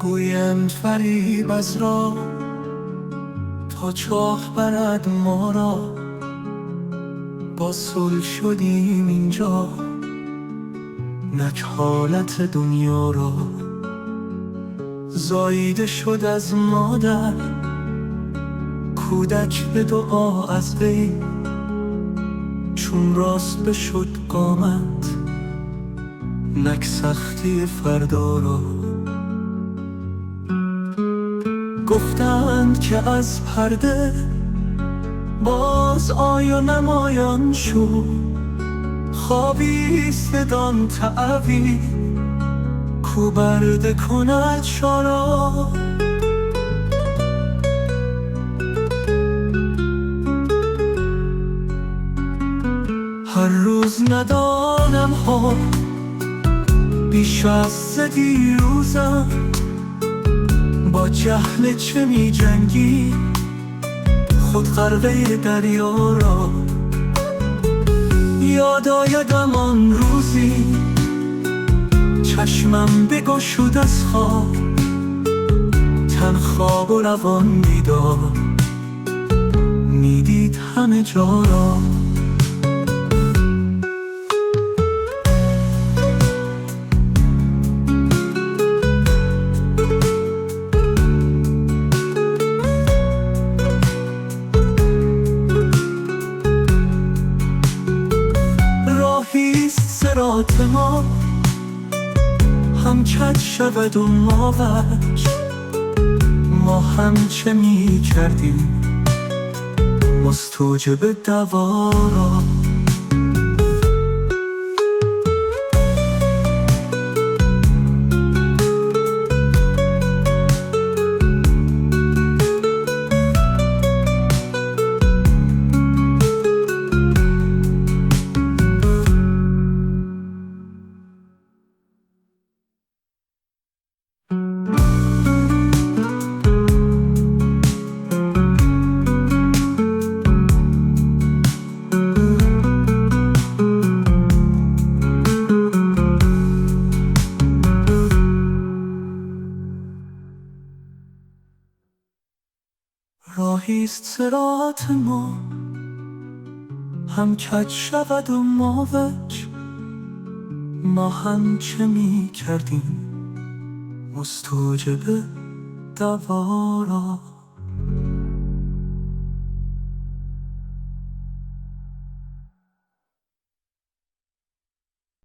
گویند فریب از راه، تا چاه برد ما را. با صلح شدیم اینجا، نک حالت دنیا را. زاییده شد از مادر کودک به دعا از وی، چون راست بشد قامت نک سختی فردا را. گفتند که از پرده باز آی و نمایان شو، خوابی دان تعبی کو برده کند شارا. هر روز ندانم ها بیش از دیروزم، با جهل چه می جنگی خود غرقه دریا را. یاد آیدم آن روزی چشمم بگشود از خواب، تن خواب و روان بیدار میدید همه جا را. صراط ما هم کج شود و ما وج، ما هم چه می کردیم مستوجب دوا را. راهیست صراط ما هم کج شود و ما وج، ما هم چه می کردیم مستوجب دوا را.